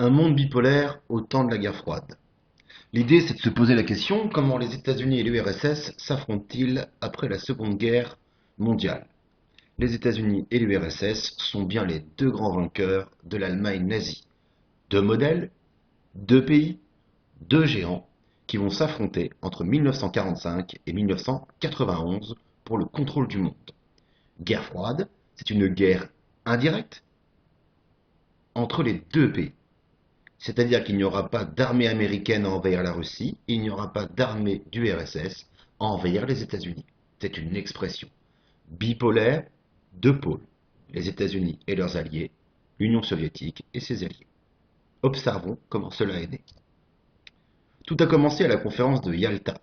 Un monde bipolaire au temps de la guerre froide. L'idée, c'est de se poser la question comment les États-Unis et l'URSS s'affrontent-ils après la Seconde Guerre mondiale. Les États-Unis et l'URSS sont bien les deux grands vainqueurs de l'Allemagne nazie. Deux modèles, deux pays, deux géants qui vont s'affronter entre 1945 et 1991 pour le contrôle du monde. Guerre froide, c'est une guerre indirecte entre les deux pays. C'est-à-dire qu'il n'y aura pas d'armée américaine à envahir la Russie, il n'y aura pas d'armée du RSS à envahir les États-Unis. C'est une expression bipolaire, deux pôles, les États-Unis et leurs alliés, l'Union soviétique et ses alliés. Observons comment cela est né. Tout a commencé à la conférence de Yalta.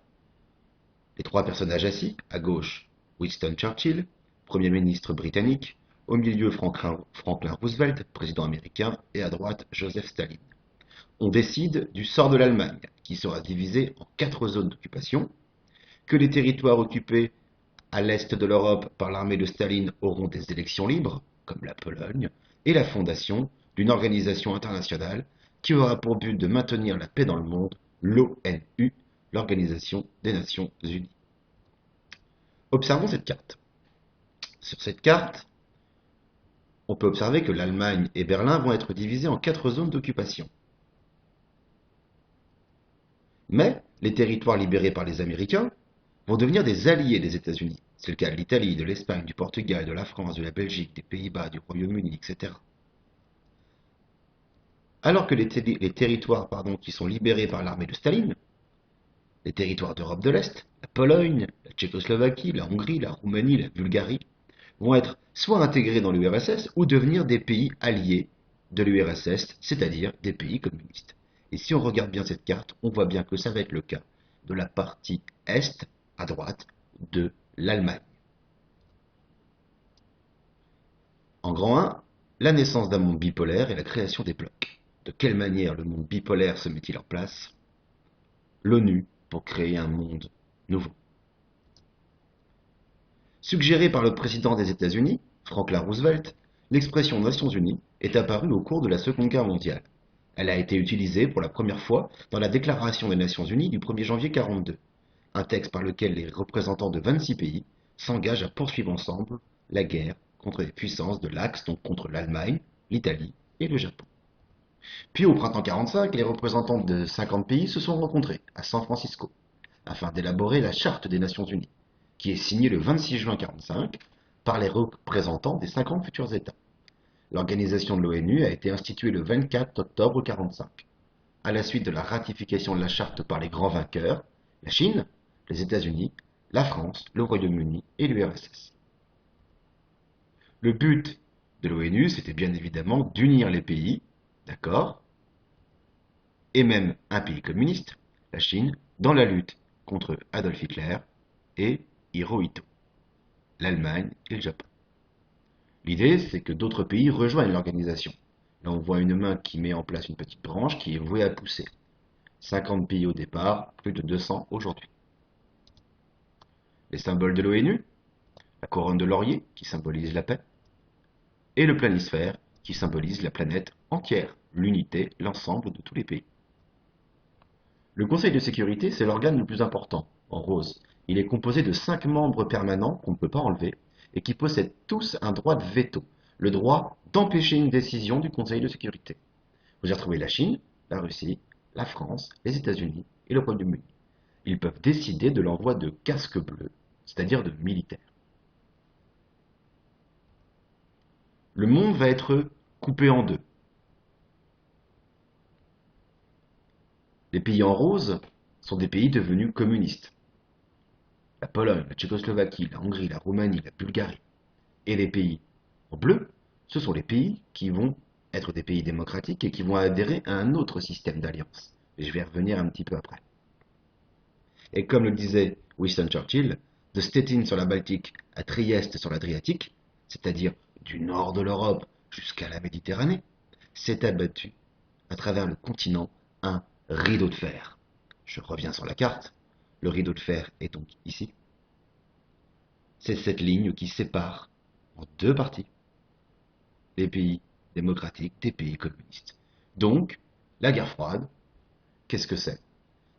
Les trois personnages assis, à gauche, Winston Churchill, Premier ministre britannique, au milieu Franklin Roosevelt, président américain, et à droite Joseph Staline. On décide du sort de l'Allemagne, qui sera divisée en 4 zones d'occupation, que les territoires occupés à l'est de l'Europe par l'armée de Staline auront des élections libres, comme la Pologne, et la fondation d'une organisation internationale qui aura pour but de maintenir la paix dans le monde, l'ONU, l'Organisation des Nations Unies. Observons cette carte. Sur cette carte, on peut observer que l'Allemagne et Berlin vont être divisés en 4 zones d'occupation. Mais les territoires libérés par les Américains vont devenir des alliés des États-Unis. C'est le cas de l'Italie, de l'Espagne, du Portugal, de la France, de la Belgique, des Pays-Bas, du Royaume-Uni, etc. Alors que les territoires qui sont libérés par l'armée de Staline, les territoires d'Europe de l'Est, la Pologne, la Tchécoslovaquie, la Hongrie, la Roumanie, la Bulgarie, vont être soit intégrés dans l'URSS ou devenir des pays alliés de l'URSS, c'est-à-dire des pays communistes. Et si on regarde bien cette carte, on voit bien que ça va être le cas de la partie Est, à droite, de l'Allemagne. En grand 1, la naissance d'un monde bipolaire et la création des blocs. De quelle manière le monde bipolaire se met-il en place? L'ONU pour créer un monde nouveau. Suggérée par le président des États-Unis, Franklin Roosevelt, l'expression Nations Unies est apparue au cours de la Seconde Guerre mondiale. Elle a été utilisée pour la première fois dans la Déclaration des Nations Unies du 1er janvier 1942, un texte par lequel les représentants de 26 pays s'engagent à poursuivre ensemble la guerre contre les puissances de l'Axe, donc contre l'Allemagne, l'Italie et le Japon. Puis au printemps 1945, les représentants de 50 pays se sont rencontrés à San Francisco afin d'élaborer la Charte des Nations Unies, qui est signée le 26 juin 1945 par les représentants des 50 futurs États. L'organisation de l'ONU a été instituée le 24 octobre 1945, à la suite de la ratification de la Charte par les grands vainqueurs, la Chine, les États-Unis, la France, le Royaume-Uni et l'URSS. Le but de l'ONU, c'était bien évidemment d'unir les pays, d'accord, et même un pays communiste, la Chine, dans la lutte contre Adolf Hitler et Hirohito, l'Allemagne et le Japon. L'idée, c'est que d'autres pays rejoignent l'organisation. Là, on voit une main qui met en place une petite branche qui est vouée à pousser. 50 pays au départ, plus de 200 aujourd'hui. Les symboles de l'ONU, la couronne de laurier qui symbolise la paix, et le planisphère qui symbolise la planète entière, l'unité, l'ensemble de tous les pays. Le Conseil de sécurité, c'est l'organe le plus important, en rose. Il est composé de 5 membres permanents qu'on ne peut pas enlever et qui possèdent tous un droit de veto, le droit d'empêcher une décision du Conseil de sécurité. Vous y retrouvez la Chine, la Russie, la France, les États-Unis et le Royaume-Uni. Ils peuvent décider de l'envoi de casques bleus, c'est-à-dire de militaires. Le monde va être coupé en deux. Les pays en rose sont des pays devenus communistes. La Pologne, la Tchécoslovaquie, la Hongrie, la Roumanie, la Bulgarie. Et les pays en bleu, ce sont les pays qui vont être des pays démocratiques et qui vont adhérer à un autre système d'alliance. Je vais y revenir un petit peu après. Et comme le disait Winston Churchill, de Stettin sur la Baltique à Trieste sur l'Adriatique, c'est-à-dire du nord de l'Europe jusqu'à la Méditerranée, s'est abattu à travers le continent un rideau de fer. Je reviens sur la carte. Le rideau de fer est donc ici. C'est cette ligne qui sépare en deux parties les pays démocratiques des pays communistes. Donc, La guerre froide, qu'est-ce que c'est?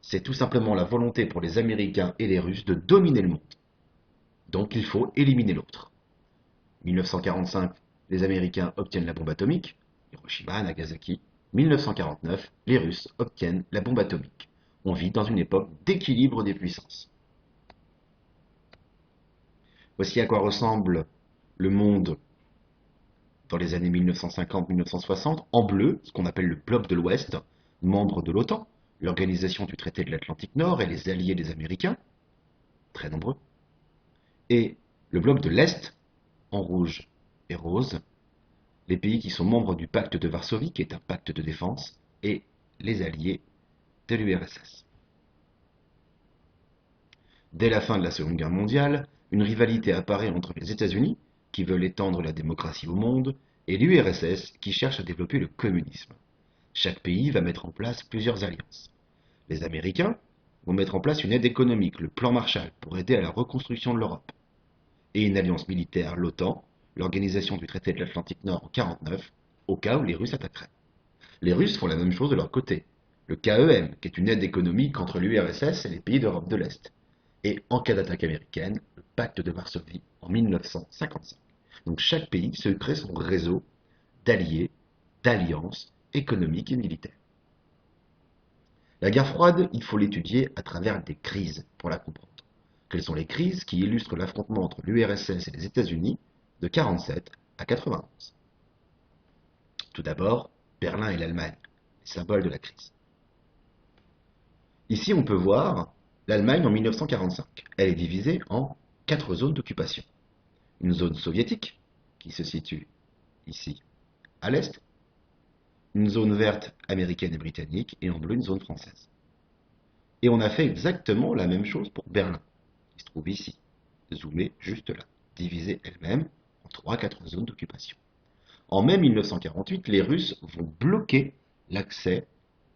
C'est tout simplement la volonté pour les Américains et les Russes de dominer le monde. Donc il faut éliminer l'autre. 1945, les Américains obtiennent la bombe atomique, Hiroshima, Nagasaki. 1949, les Russes obtiennent la bombe atomique. On vit dans une époque d'équilibre des puissances. Voici à quoi ressemble le monde dans les années 1950-1960. En bleu, ce qu'on appelle le bloc de l'Ouest, membre de l'OTAN, l'organisation du traité de l'Atlantique Nord et les alliés des Américains, très nombreux. Et le bloc de l'Est, en rouge et rose, les pays qui sont membres du pacte de Varsovie, qui est un pacte de défense, et les alliés de l'URSS. Dès la fin de la Seconde Guerre mondiale, une rivalité apparaît entre les États-Unis, qui veulent étendre la démocratie au monde, et l'URSS, qui cherche à développer le communisme. Chaque pays va mettre en place plusieurs alliances. Les Américains vont mettre en place une aide économique, le plan Marshall, pour aider à la reconstruction de l'Europe. Et une alliance militaire, l'OTAN, l'organisation du traité de l'Atlantique Nord en 1949, au cas où les Russes attaqueraient. Les Russes font la même chose de leur côté. Le KEM, qui est une aide économique entre l'URSS et les pays d'Europe de l'Est. Et en cas d'attaque américaine, le pacte de Varsovie en 1955. Donc chaque pays se crée son réseau d'alliés, d'alliances économiques et militaires. La guerre froide, il faut l'étudier à travers des crises pour la comprendre. Quelles sont les crises qui illustrent l'affrontement entre l'URSS et les États-Unis de 1947 à 1991? Tout d'abord, Berlin et l'Allemagne, les symboles de la crise. Ici, on peut voir l'Allemagne en 1945. Elle est divisée en 4 zones d'occupation. Une zone soviétique, qui se situe ici à l'est, une zone verte américaine et britannique, et en bleu une zone française. Et on a fait exactement la même chose pour Berlin, qui se trouve ici, zoomée juste là, divisée elle-même en 3-4 zones d'occupation. En mai 1948, les Russes vont bloquer l'accès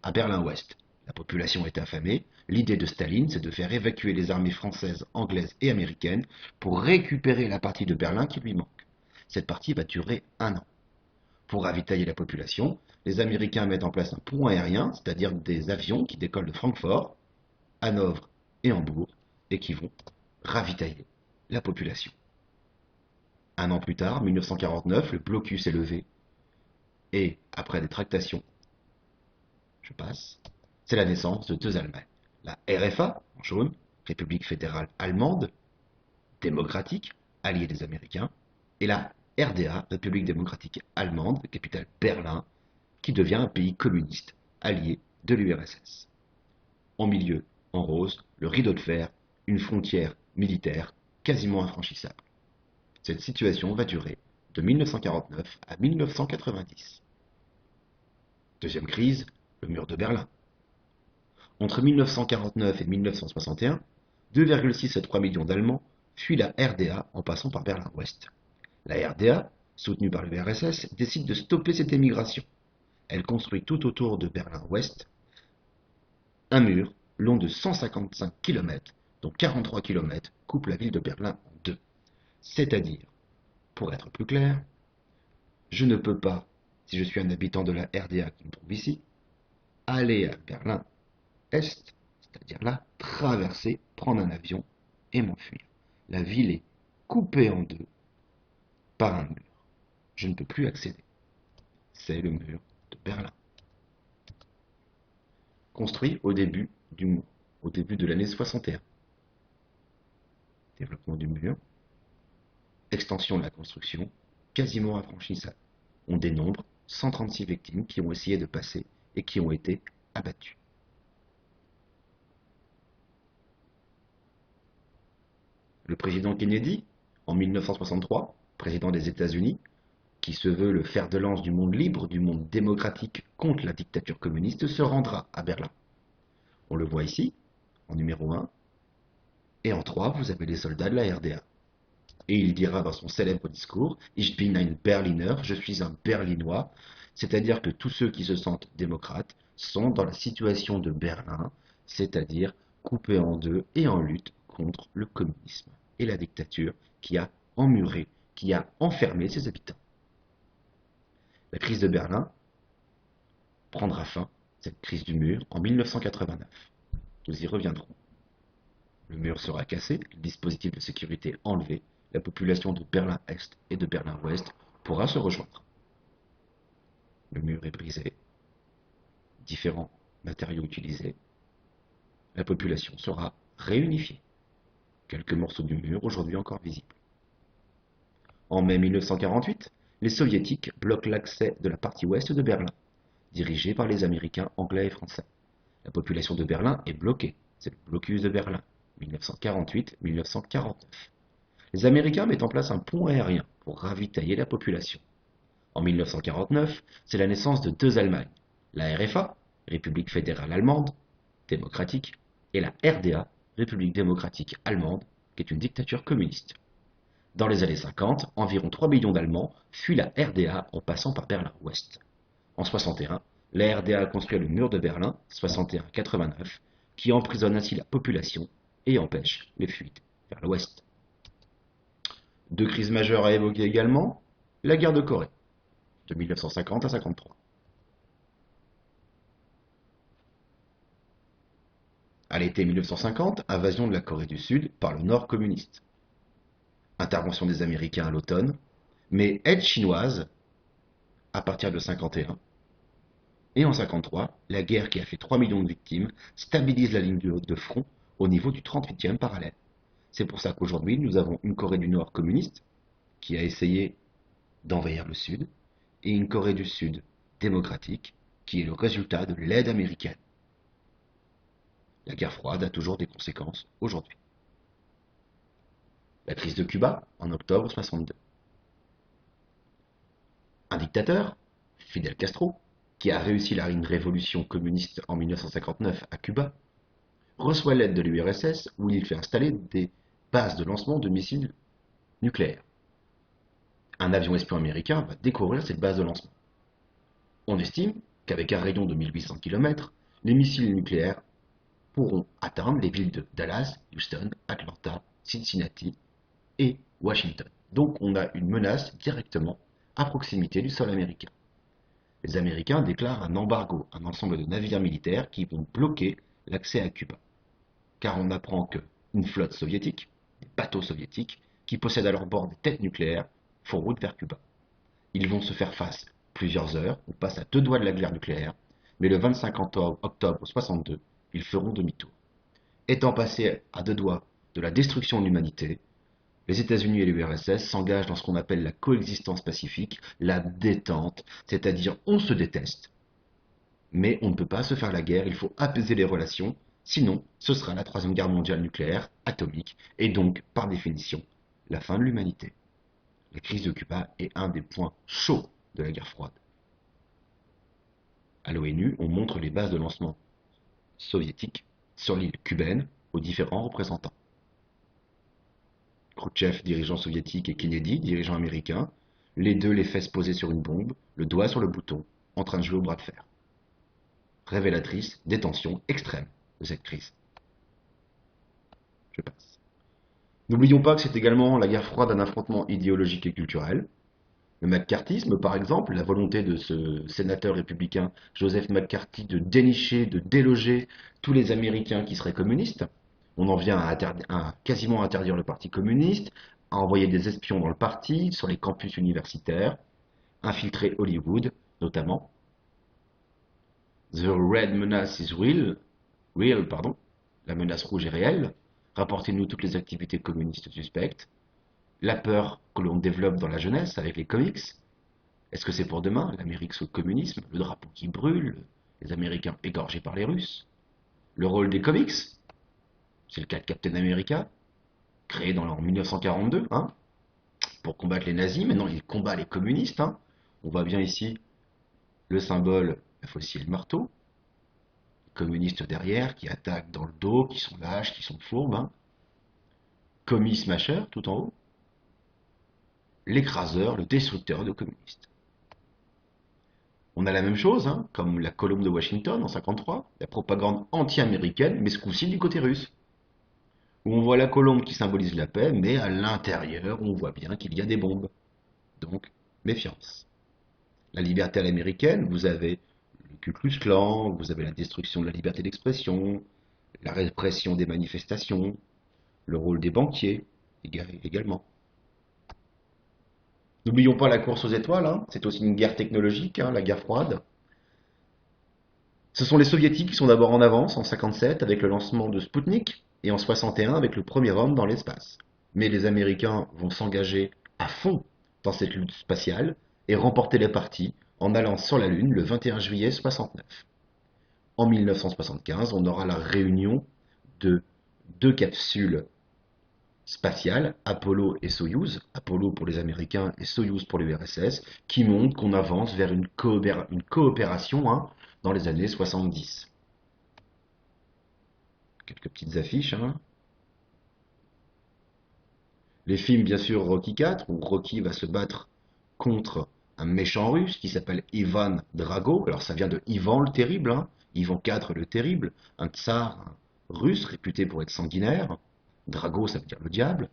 à Berlin-Ouest. La population est affamée. L'idée de Staline, c'est de faire évacuer les armées françaises, anglaises et américaines pour récupérer la partie de Berlin qui lui manque. Cette partie va durer 1 an. Pour ravitailler la population, les Américains mettent en place un pont aérien, c'est-à-dire des avions qui décollent de Francfort, Hanovre et Hambourg, et qui vont ravitailler la population. 1 an plus tard, 1949, le blocus est levé, et après des tractations, je passe, c'est la naissance de 2 Allemagnes. La RFA, en jaune, République fédérale allemande, démocratique, alliée des Américains, et la RDA, République démocratique allemande, capitale Berlin, qui devient un pays communiste, allié de l'URSS. En milieu, en rose, le rideau de fer, une frontière militaire quasiment infranchissable. Cette situation va durer de 1949 à 1990. Deuxième crise, le mur de Berlin. Entre 1949 et 1961, 2,6 à 3 millions d'Allemands fuient la RDA en passant par Berlin-Ouest. La RDA, soutenue par l'URSS, décide de stopper cette émigration. Elle construit tout autour de Berlin-Ouest un mur long de 155 km, dont 43 km coupent la ville de Berlin en deux. C'est-à-dire, pour être plus clair, je ne peux pas, si je suis un habitant de la RDA qui me trouve ici, aller à Berlin-Est, c'est-à-dire là, traverser, prendre un avion et m'enfuir. La ville est coupée en deux par un mur. Je ne peux plus accéder. C'est le mur de Berlin. Construit au début de l'année 61. Développement du mur, extension de la construction, quasiment infranchissable. On dénombre 136 victimes qui ont essayé de passer et qui ont été abattues. Le président Kennedy, en 1963, président des États-Unis, qui se veut le fer de lance du monde libre, du monde démocratique contre la dictature communiste, se rendra à Berlin. On le voit ici, en numéro 1, et en 3, vous avez les soldats de la RDA. Et il dira dans son célèbre discours, Ich bin ein Berliner, je suis un Berlinois, c'est-à-dire que tous ceux qui se sentent démocrates sont dans la situation de Berlin, c'est-à-dire coupés en deux et en lutte contre le communisme et la dictature qui a emmuré, qui a enfermé ses habitants. La crise de Berlin prendra fin cette crise du mur en 1989. Nous y reviendrons. Le mur sera cassé, le dispositif de sécurité enlevé, la population de Berlin-Est et de Berlin-Ouest pourra se rejoindre. Le mur est brisé, différents matériaux utilisés, la population sera réunifiée. Quelques morceaux du mur aujourd'hui encore visibles. En mai 1948, les soviétiques bloquent l'accès de la partie ouest de Berlin, dirigée par les Américains anglais et français. La population de Berlin est bloquée, c'est le blocus de Berlin, 1948-1949. Les Américains mettent en place un pont aérien pour ravitailler la population. En 1949, c'est la naissance de deux Allemagnes, la RFA, République fédérale allemande, démocratique, et la RDA, République démocratique allemande, qui est une dictature communiste. Dans les années 50, environ 3 millions d'Allemands fuient la RDA en passant par Berlin-Ouest. En 61, la RDA construit le mur de Berlin, 61-89, qui emprisonne ainsi la population et empêche les fuites vers l'Ouest. Deux crises majeures à évoquer également, la guerre de Corée, de 1950 à 53. À l'été 1950, invasion de la Corée du Sud par le Nord communiste. Intervention des Américains à l'automne, mais aide chinoise à partir de 51. Et en 53, la guerre qui a fait 3 millions de victimes stabilise la ligne de front au niveau du 38e parallèle. C'est pour ça qu'aujourd'hui, nous avons une Corée du Nord communiste qui a essayé d'envahir le Sud et une Corée du Sud démocratique qui est le résultat de l'aide américaine. La guerre froide a toujours des conséquences aujourd'hui. La crise de Cuba en octobre 62. Un dictateur, Fidel Castro, qui a réussi une révolution communiste en 1959 à Cuba, reçoit l'aide de l'URSS où il fait installer des bases de lancement de missiles nucléaires. Un avion espion américain va découvrir cette base de lancement. On estime qu'avec un rayon de 1800 km, les missiles nucléaires pourront atteindre les villes de Dallas, Houston, Atlanta, Cincinnati et Washington. Donc on a une menace directement à proximité du sol américain. Les Américains déclarent un embargo, un ensemble de navires militaires qui vont bloquer l'accès à Cuba. Car on apprend qu'une flotte soviétique, des bateaux soviétiques, qui possèdent à leur bord des têtes nucléaires, font route vers Cuba. Ils vont se faire face plusieurs heures, on passe à 2 doigts de la guerre nucléaire, mais le 25 octobre 62, ils feront demi-tour. Étant passés à 2 doigts de la destruction de l'humanité, les États-Unis et l'URSS s'engagent dans ce qu'on appelle la coexistence pacifique, la détente, c'est-à-dire on se déteste, mais on ne peut pas se faire la guerre, il faut apaiser les relations, sinon ce sera la troisième guerre mondiale nucléaire, atomique, et donc, par définition, la fin de l'humanité. La crise de Cuba est un des points chauds de la guerre froide. À l'ONU, on montre les bases de lancement soviétiques sur l'île cubaine aux différents représentants. Khrouchtchev, dirigeant soviétique, et Kennedy, dirigeant américain, les deux les fesses posées sur une bombe, le doigt sur le bouton, en train de jouer au bras de fer. Révélatrice des tensions extrêmes de cette crise. Je passe. N'oublions pas que c'est également la guerre froide d'un affrontement idéologique et culturel. Le McCarthyisme, par exemple, la volonté de ce sénateur républicain Joseph McCarthy de dénicher, de déloger tous les Américains qui seraient communistes. On en vient à quasiment interdire le parti communiste, à envoyer des espions dans le parti, sur les campus universitaires, infiltrer Hollywood, notamment. The Red Menace is real, la menace rouge est réelle. Rapportez-nous toutes les activités communistes suspectes. La peur que l'on développe dans la jeunesse avec les comics. Est-ce que c'est pour demain, l'Amérique sous le communisme, le drapeau qui brûle, les Américains égorgés par les Russes? Le rôle des comics, c'est le cas de Captain America, créé en 1942, pour combattre les nazis. Maintenant, il combat les communistes. On voit bien ici le symbole, la faucille et le marteau. Les communistes derrière qui attaquent dans le dos, qui sont lâches, qui sont fourbes. Commis Smasher tout en haut. L'écraseur, le destructeur de communistes. On a la même chose, comme la colombe de Washington en 53, la propagande anti-américaine, mais ce coup-ci du côté russe. Où on voit la colombe qui symbolise la paix, mais à l'intérieur, on voit bien qu'il y a des bombes. Donc, méfiance. La liberté à l'américaine, vous avez le Ku Klux Klan, vous avez la destruction de la liberté d'expression, la répression des manifestations, le rôle des banquiers également. N'oublions pas la course aux étoiles, hein, c'est aussi une guerre technologique, hein, la guerre froide. Ce sont les soviétiques qui sont d'abord en avance en 57 avec le lancement de Sputnik et en 61 avec le premier homme dans l'espace. Mais les Américains vont s'engager à fond dans cette lutte spatiale et remporter les parties en allant sur la Lune le 21 juillet 69. En 1975, on aura la réunion de deux capsules spatiales, Apollo et Soyouz, Apollo pour les Américains et Soyouz pour l'URSS, qui montrent qu'on avance vers une coopération, hein, dans les années 70. Quelques petites affiches, hein. Les films, bien sûr, Rocky IV, où Rocky va se battre contre un méchant russe qui s'appelle Ivan Drago. Alors ça vient de Ivan le Terrible, hein. Ivan IV le Terrible, un tsar russe réputé pour être sanguinaire. Drago, ça veut dire le diable.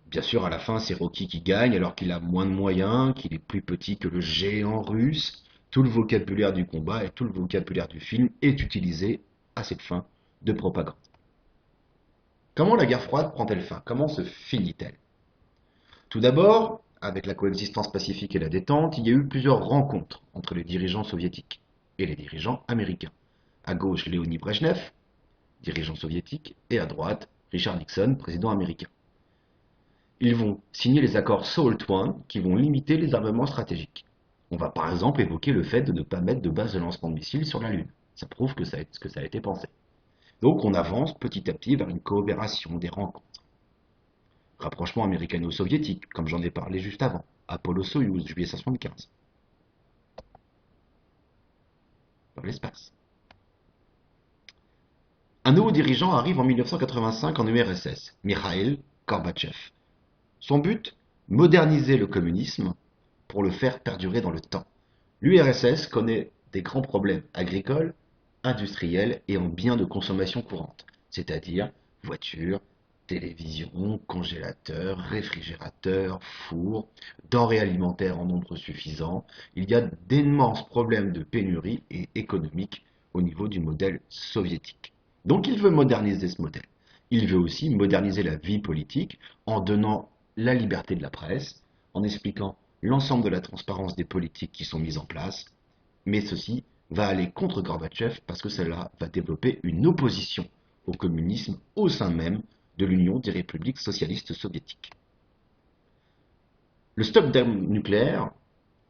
Bien sûr, à la fin, c'est Rocky qui gagne alors qu'il a moins de moyens, qu'il est plus petit que le géant russe. Tout le vocabulaire du combat et tout le vocabulaire du film est utilisé à cette fin de propagande. Comment la guerre froide prend-elle fin? Comment se finit-elle? Tout d'abord, avec la coexistence pacifique et la détente, il y a eu plusieurs rencontres entre les dirigeants soviétiques et les dirigeants américains. À gauche, Léonid Brejnev, dirigeant soviétique, et à droite, Richard Nixon, président américain. Ils vont signer les accords SALT I qui vont limiter les armements stratégiques. On va par exemple évoquer le fait de ne pas mettre de base de lancement de missiles sur la Lune. Ça prouve que ça a été pensé. Donc on avance petit à petit vers une coopération, des rencontres. Rapprochement américano-soviétique, comme j'en ai parlé juste avant. Apollo-Soyouz, juillet 75. Dans l'espace. Un nouveau dirigeant arrive en 1985 en URSS, Mikhail Gorbatchev. Son but, moderniser le communisme pour le faire perdurer dans le temps. L'URSS connaît des grands problèmes agricoles, industriels et en biens de consommation courante, c'est-à-dire voitures, télévision, congélateurs, réfrigérateurs, fours, denrées alimentaires en nombre suffisant. Il y a d'immenses problèmes de pénurie et économique au niveau du modèle soviétique. Donc il veut moderniser ce modèle. Il veut aussi moderniser la vie politique en donnant la liberté de la presse, en expliquant l'ensemble de la transparence des politiques qui sont mises en place, mais ceci va aller contre Gorbatchev parce que cela va développer une opposition au communisme au sein même de l'Union des républiques socialistes soviétiques. Le stock d'armes nucléaires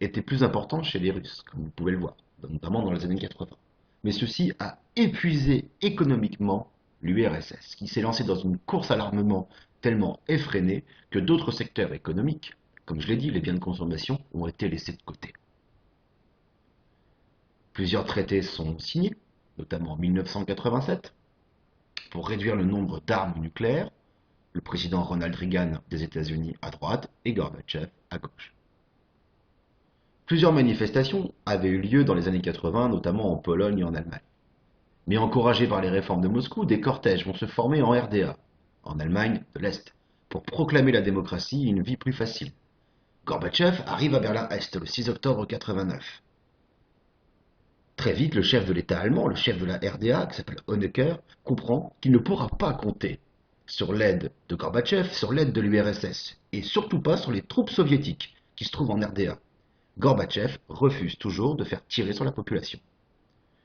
était plus important chez les Russes, comme vous pouvez le voir, notamment dans les années 80. Mais ceci a épuisé économiquement l'URSS, qui s'est lancé dans une course à l'armement tellement effrénée que d'autres secteurs économiques, comme je l'ai dit, les biens de consommation, ont été laissés de côté. Plusieurs traités sont signés, notamment en 1987, pour réduire le nombre d'armes nucléaires, le président Ronald Reagan des États-Unis à droite et Gorbatchev à gauche. Plusieurs manifestations avaient eu lieu dans les années 80, notamment en Pologne et en Allemagne. Mais encouragés par les réformes de Moscou, des cortèges vont se former en RDA, en Allemagne de l'Est, pour proclamer la démocratie et une vie plus facile. Gorbatchev arrive à Berlin-Est le 6 octobre 1989. Très vite, le chef de l'État allemand, le chef de la RDA, qui s'appelle Honecker, comprend qu'il ne pourra pas compter sur l'aide de Gorbatchev, sur l'aide de l'URSS, et surtout pas sur les troupes soviétiques qui se trouvent en RDA. Gorbatchev refuse toujours de faire tirer sur la population.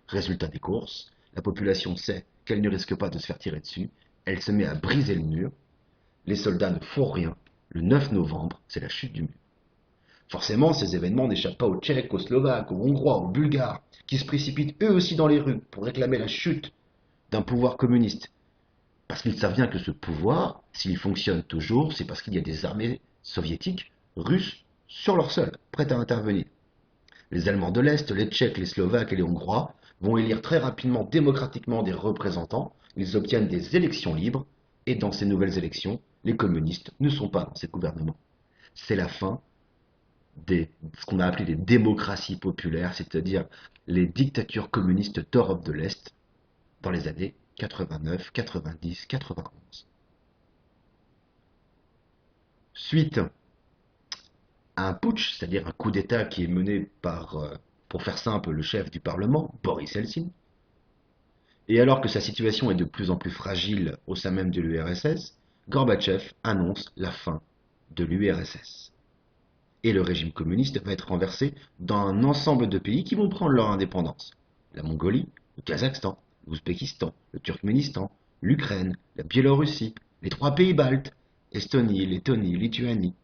Résultat des courses, la population sait qu'elle ne risque pas de se faire tirer dessus, elle se met à briser le mur, les soldats ne font rien, le 9 novembre, c'est la chute du mur. Forcément, ces événements n'échappent pas aux Tchèques, aux Slovaques, aux Hongrois, aux Bulgares, qui se précipitent eux aussi dans les rues pour réclamer la chute d'un pouvoir communiste. Parce qu'ils savent bien que ce pouvoir, s'il fonctionne toujours, c'est parce qu'il y a des armées soviétiques, russes, sur leur sol, prêtes à intervenir. Les Allemands de l'Est, les Tchèques, les Slovaques et les Hongrois vont élire très rapidement, démocratiquement des représentants, ils obtiennent des élections libres, et dans ces nouvelles élections, les communistes ne sont pas dans ces gouvernements. C'est la fin ce qu'on a appelé les démocraties populaires, c'est-à-dire les dictatures communistes d'Europe de l'Est dans les années 89, 90, 91. Suite à un putsch, c'est-à-dire un coup d'État qui est mené par pour faire simple, le chef du Parlement, Boris Helsinki. Et alors que sa situation est de plus en plus fragile au sein même de l'URSS, Gorbatchev annonce la fin de l'URSS. Et le régime communiste va être renversé dans un ensemble de pays qui vont prendre leur indépendance. La Mongolie, le Kazakhstan, l'Ouzbékistan, le Turkménistan, l'Ukraine, la Biélorussie, les trois pays baltes, Estonie, Lettonie, Lituanie.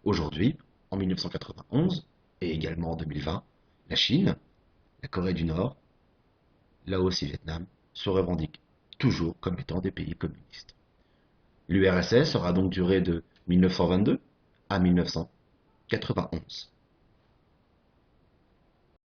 Aujourd'hui, en 1991 et également en 2020, la Chine, la Corée du Nord, Laos et Vietnam se revendiquent toujours comme étant des pays communistes. L'URSS aura donc duré de 1922 à 1991.